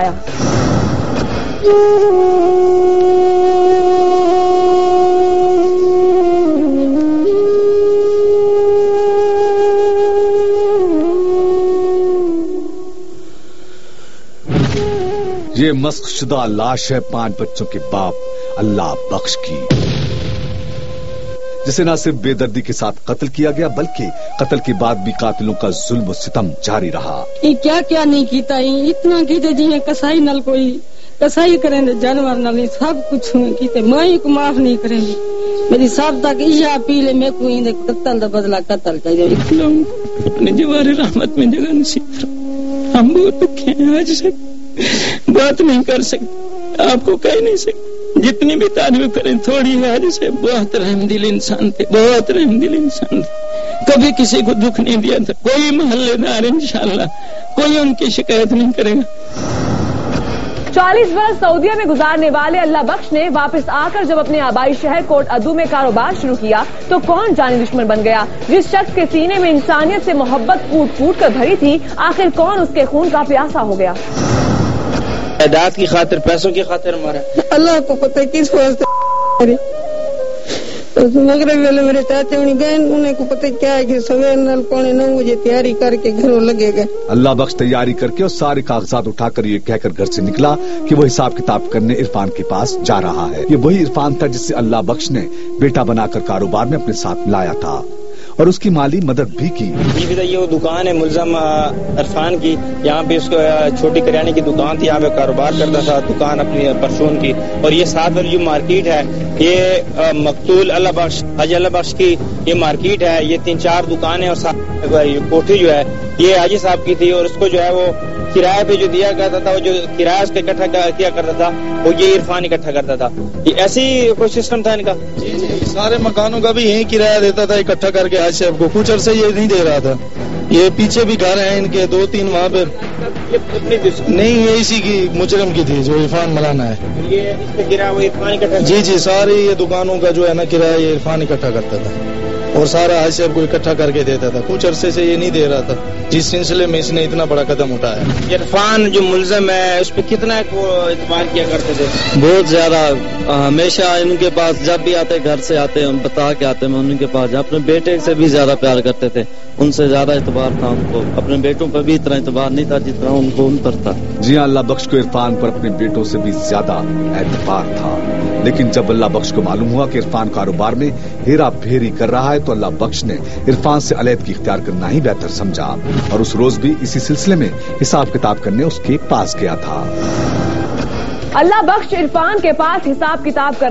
یہ مسخ شدہ لاش ہے 5 بچوں کے باپ اللہ بخش کی، جسے نہ صرف بے دردی کے ساتھ قتل کیا گیا بلکہ قتل کے بعد بھی قاتلوں کا ظلم و ستم جاری رہا۔ یہ کیا نہیں کیتا، اتنا کیتے جی کسائی نال کوئی کسائی کریں جانور نال سب کچھ کیتے، مائی کو معاف نہیں کریں گے۔ میری صاحب تک یہ اپیل ہے، میں کو قتل دا بدلہ قتل چاہیے۔ اپنے جوار رحمت میں جگہ نصیب فرما۔ ہم بہت دکھے ہیں، آج سے بات نہیں کر سکتے، آپ کو کہہ نہیں سکتے، جتنی بھی تعریف کریں تھوڑی ہے۔ آج سے بہت رحم دل انسان تھے، بہت رحم دل انسان تھے، کبھی کسی کو دکھ نہیں دیا تھا۔ کوئی محلے دار انشاءاللہ کوئی ان کی شکایت نہیں کرے گا۔ 40 برس سعودیہ میں گزارنے والے اللہ بخش نے واپس آ کر جب اپنے آبائی شہر کوٹ ادو میں کاروبار شروع کیا تو کون جانی دشمن بن گیا؟ جس شخص کے سینے میں انسانیت سے محبت پھوٹ پھوٹ کر بھری تھی، آخر کون اس کے خون کا پیاسا ہو گیا؟ تعداد کی خاطر، پیسوں کی خاطر مارا۔ اللہ کو پتہ کس واسطے مغرب ویلے میرے چاچے انہیں گئے، انہیں کو پتہ کیا ہے کہ سویر نال 9:15 تیاری کر کے گھروں لگے گئے۔ اللہ بخش تیاری کر کے اور سارے کاغذات اٹھا کر یہ کہہ کر گھر سے نکلا کہ وہ حساب کتاب کرنے عرفان کے پاس جا رہا ہے۔ یہ وہی عرفان تھا جس سے اللہ بخش نے بیٹا بنا کر کاروبار میں اپنے ساتھ لایا تھا اور اس کی مالی مدد بھی کی۔ یہ وہ دکان ہے ملزم عرفان کی، یہاں پہ اس کو چھوٹی کریانے کی دکان تھی، یہاں پہ کاروبار کرتا تھا، دکان اپنی پرچون کی۔ اور یہ ساتھ والی جو مارکیٹ ہے یہ مقتول اللہ بخش حاجی اللہ بخش کی یہ مارکیٹ ہے، یہ 3-4 دکانیں اور کوٹھی جو ہے یہ حاجی صاحب کی تھی، اور اس کو جو ہے وہ کرایہ پہ جو دیا کرتا تھا، وہ جو کرایہ اس کا اکٹھا کیا کرتا تھا وہ یہ عرفان اکٹھا کرتا تھا۔ یہ ایسی کوئی سسٹم تھا ان کا؟ جی سارے مکانوں کا بھی یہی کرایہ دیتا تھا اکٹھا کر کے حاجی صاحب کو، کچھ عرصے یہ نہیں دے رہا تھا۔ یہ پیچھے بھی گھر ہیں ان کے 2-3 وہاں پہ نہیں، یہ اسی کی مجرم کی تھی جو عرفان مولانا ہے۔ یہ اس کا کرایہ وہ عرفان اکٹھا؟ جی ساری یہ دکانوں کا جو ہے نا کرایہ یہ عرفان اکٹھا کرتا تھا اور سارا حاجی صاحب کو اکٹھا کر کے دیتا تھا، کچھ عرصے سے یہ نہیں دے رہا تھا، جس سلسلے میں اس نے اتنا بڑا قدم اٹھایا۔ عرفان جو ملزم ہے اس پہ کتنا اعتبار کیا کرتے تھے؟ بہت زیادہ، ہمیشہ ان کے پاس جب بھی آتے گھر سے آتے ہم بتا کے آتے، میں ان کے پاس اپنے بیٹے سے بھی زیادہ پیار کرتے تھے، ان سے زیادہ اعتبار تھا ان کو، اپنے بیٹوں پر بھی اتنا اعتبار نہیں تھا جتنا ان کو ان پر تھا۔ جی ہاں، اللہ بخش کو عرفان پر اپنے بیٹوں سے بھی زیادہ اعتبار تھا، لیکن جب اللہ بخش کو معلوم ہوا کہ عرفان کاروبار میں ہیرا پھیری کر رہا ہے تو اللہ بخش نے عرفان سے علیحدگی اختیار کرنا ہی بہتر سمجھا، اور اس روز بھی اسی سلسلے میں حساب کتاب کرنے اس کے پاس گیا تھا۔ اللہ بخش عرفان کے پاس حساب کتاب کر